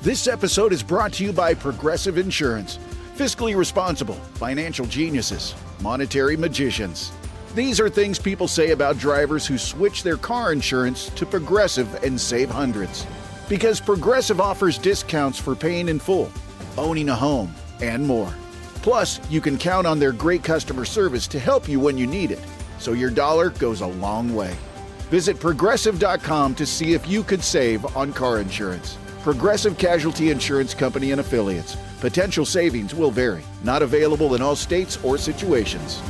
This episode is brought to you by Progressive Insurance. Fiscally responsible, financial geniuses, monetary magicians. These are things people say about drivers who switch their car insurance to Progressive and save hundreds. Because Progressive offers discounts for paying in full, owning a home, and more. Plus, you can count on their great customer service to help you when you need it, so your dollar goes a long way. Visit Progressive.com to see if you could save on car insurance. Progressive Casualty Insurance Company and Affiliates. Potential savings will vary. Not available in all states or situations.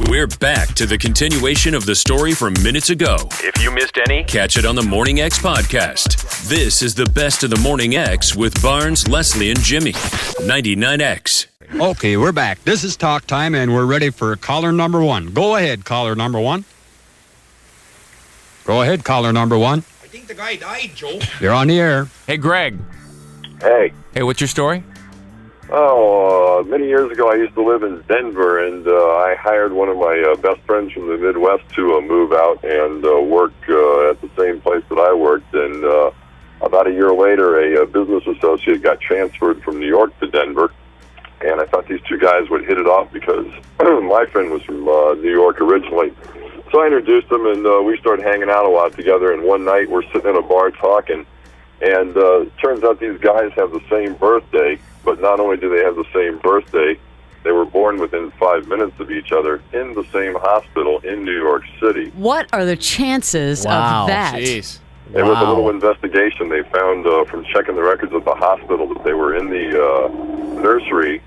We're back to the continuation of the story from minutes ago. If you missed any, Catch it on the Morning X podcast. This is the best of the Morning X with Barnes, Leslie, and Jimmy. 99X. Okay, we're back. This is talk time, and we're ready for caller number one. Go ahead, caller number one. Go ahead, caller number one. I think the guy died, Joe. You're on the air. Hey, Greg. Hey. Hey, what's your story? Many years ago I used to live in Denver, and I hired one of my best friends from the Midwest to move out and work at the same place that I worked. And about a year later, a business associate got transferred from New York to Denver. And I thought these two guys would hit it off because my friend was from New York originally. So I introduced them, and we started hanging out a lot together. And one night we're sitting in a bar talking, and it turns out these guys have the same birthday. But not only do they have the same birthday, they were born within 5 minutes of each other in the same hospital in New York City. What are the chances of that? Jeez. And with a little investigation, they found from checking the records of the hospital that they were in the nursery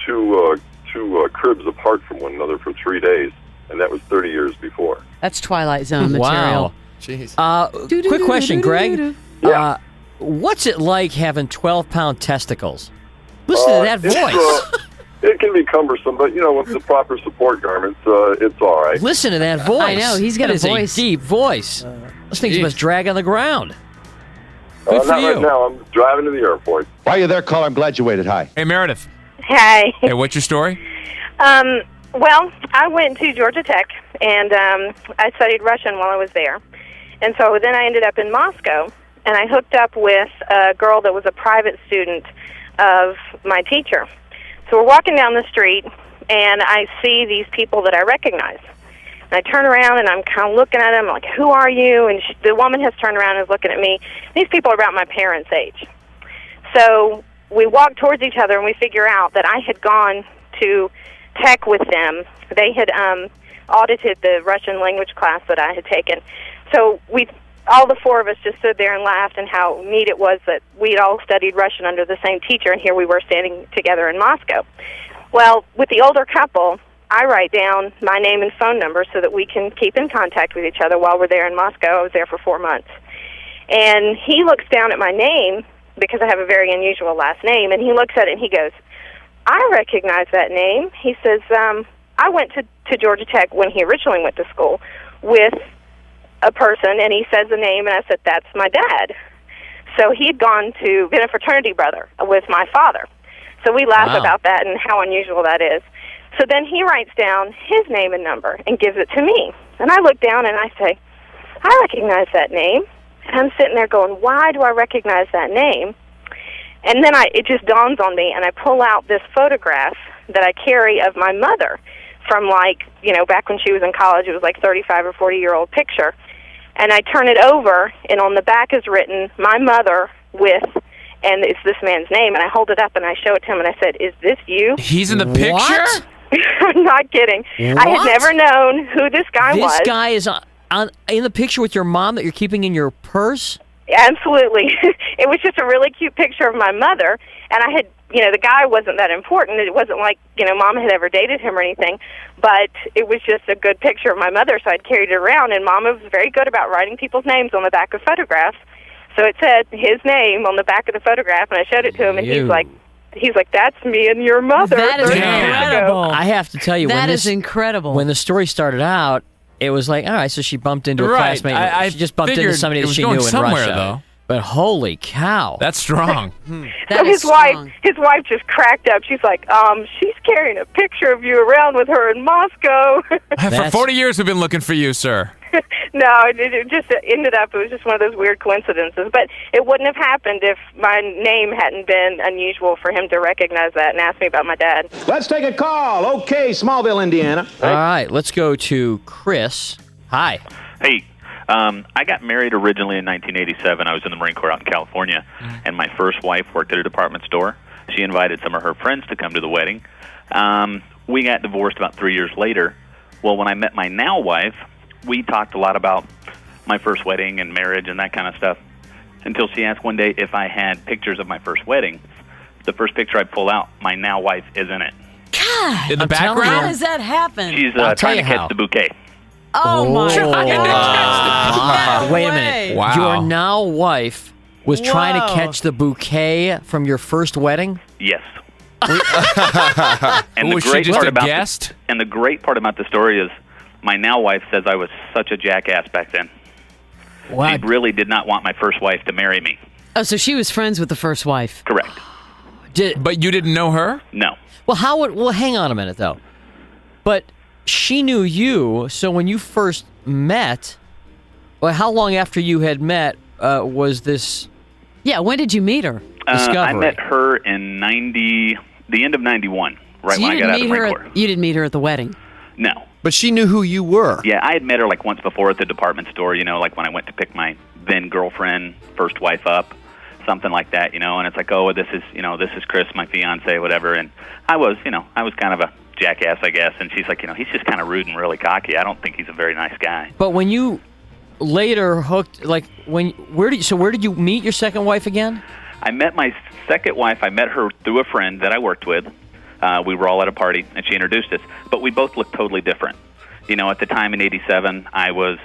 two cribs apart from one another for 3 days, and that was 30 years before. That's Twilight Zone material. Wow. Jeez. Quick question, Greg. Yeah. What's it like having 12-pound testicles? Listen to that voice. It can be cumbersome, but, with the proper support garments, it's all right. Listen to that voice. I know, he's got That a is voice. a deep voice. Those things must drag on the ground. Good for not you. right now. I'm driving to the airport. While you're there, caller, I'm glad you waited. Hi. Hey, Meredith. Hi. Hey, what's your story? Well, I went to Georgia Tech, and I studied Russian while I was there. And so then I ended up in Moscow, and I hooked up with a girl that was a private student of my teacher. So we're walking down the street, and I see these people that I recognize. And I turn around, and I'm kind of looking at them, like, who are you? And the woman has turned around and is looking at me. These people are about my parents' age. So we walk towards each other, and we figure out that I had gone to Tech with them. They had audited the Russian language class that I had taken. So all the four of us just stood there and laughed, and how neat it was that we'd all studied Russian under the same teacher, and here we were standing together in Moscow. Well, with the older couple, I write down my name and phone number so that we can keep in contact with each other while we're there in Moscow. I was there for 4 months. And he looks down at my name, because I have a very unusual last name, and he looks at it and he goes, I recognize that name. He says, I went to Georgia Tech when he originally went to school with a person, and he says the name, and I said, that's my dad. So he'd been a fraternity brother with my father. So we laugh about that and how unusual that is. So then he writes down his name and number and gives it to me. And I look down and I say, I recognize that name. And I'm sitting there going, why do I recognize that name? And then it just dawns on me, and I pull out this photograph that I carry of my mother from, back when she was in college. It was like 35 or 40-year-old picture. And I turn it over, and on the back is written, my mother and it's this man's name. And I hold it up, and I show it to him, and I said, is this you? He's in the picture? What? I'm not kidding. What? I had never known who this guy was. This guy is in the picture with your mom that you're keeping in your purse? Absolutely. It was just a really cute picture of my mother, and I had, the guy wasn't that important. It wasn't like, Mom had ever dated him or anything, but it was just a good picture of my mother, so I'd carried it around, and Mama was very good about writing people's names on the back of photographs. So it said his name on the back of the photograph, and I showed it to him, and he's like, that's me and your mother. That is 30 years incredible. ago. I have to tell you, That is incredible. When the story started out, it was like, all right, so she bumped into a classmate. She just bumped into somebody that she knew in Russia. Though. But holy cow. That's strong. So his wife just cracked up. She's like, she's carrying a picture of you around with her in Moscow. For 40 years we've been looking for you, sir. No, it just ended up, it was just one of those weird coincidences. But it wouldn't have happened if my name hadn't been unusual for him to recognize that and ask me about my dad. Let's take a call. Okay, Smallville, Indiana. All right, let's go to Chris. Hi. Hey, I got married originally in 1987. I was in the Marine Corps out in California, and my first wife worked at a department store. She invited some of her friends to come to the wedding. We got divorced about 3 years later. Well, when I met my now wife, we talked a lot about my first wedding and marriage and that kind of stuff until she asked one day if I had pictures of my first wedding. The first picture I pull out, my now wife is in it. God, in the background? How does that happen? She's trying to catch the bouquet. Oh, my God. Wait a minute. Wow. Your now wife was trying to catch the bouquet from your first wedding? Yes. And was she just a guest? And the great part about the story is my now wife says I was such a jackass back then. Wow. She really did not want my first wife to marry me. Oh, so she was friends with the first wife. Correct. But you didn't know her? No. Well, hang on a minute, though. But she knew you, so when you first met, well, how long after you had met was this? Yeah, when did you meet her? Discovery. I met her in the end of 91, right when I got out of the Marine Corps. You didn't meet her at the wedding? No. But she knew who you were. Yeah, I had met her like once before at the department store, like when I went to pick my then girlfriend, first wife up, something like that, and it's like, oh, this is Chris, my fiance, whatever. And I was kind of a jackass, I guess. And she's like, he's just kind of rude and really cocky. I don't think he's a very nice guy. But when you later hooked, like where did you meet your second wife again? I met my second wife. I met her through a friend that I worked with. We were all at a party, and she introduced us. But we both looked totally different. At the time in '87, I was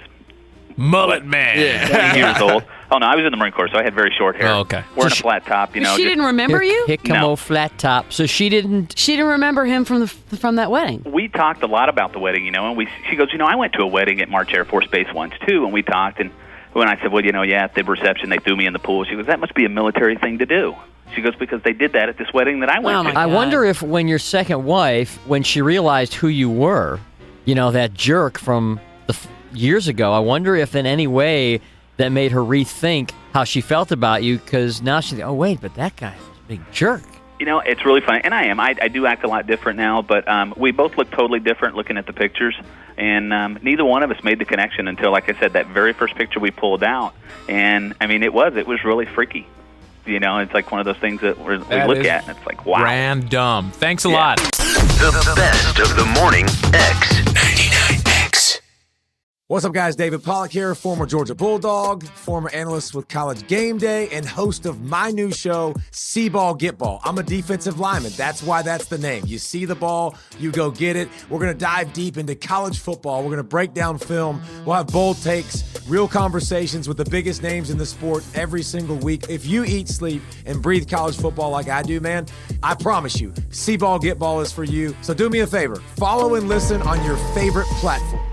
mullet man. 20 years old. Oh no, I was in the Marine Corps, so I had very short hair. Oh, okay. Wearing a flat top. She didn't remember you? Hickamo flat top. So she didn't. She didn't remember him from that wedding. We talked a lot about the wedding, and she goes, I went to a wedding at March Air Force Base once too, and we talked. And when I said, well, at the reception they threw me in the pool, she goes, that must be a military thing to do. She goes, because they did that at this wedding that I went to. I wonder if when your second wife, when she realized who you were, that jerk from years ago, I wonder if in any way that made her rethink how she felt about you, because now she's, oh, wait, but that guy was a big jerk. It's really funny, and I am. I do act a lot different now, but we both look totally different looking at the pictures, and neither one of us made the connection until, like I said, that very first picture we pulled out, and, it was really freaky. It's like one of those things that we look at, and it's like, wow. Random. Thanks a lot. The best of the morning X 99X. What's up, guys? David Pollack here, former Georgia Bulldog, former analyst with College Game Day, and host of my new show, See Ball, Get Ball. I'm a defensive lineman. That's why that's the name. You see the ball, you go get it. We're going to dive deep into college football. We're going to break down film. We'll have bold takes, real conversations with the biggest names in the sport every single week. If you eat, sleep, and breathe college football like I do, man, I promise you, See Ball, Get Ball is for you. So do me a favor. Follow and listen on your favorite platform.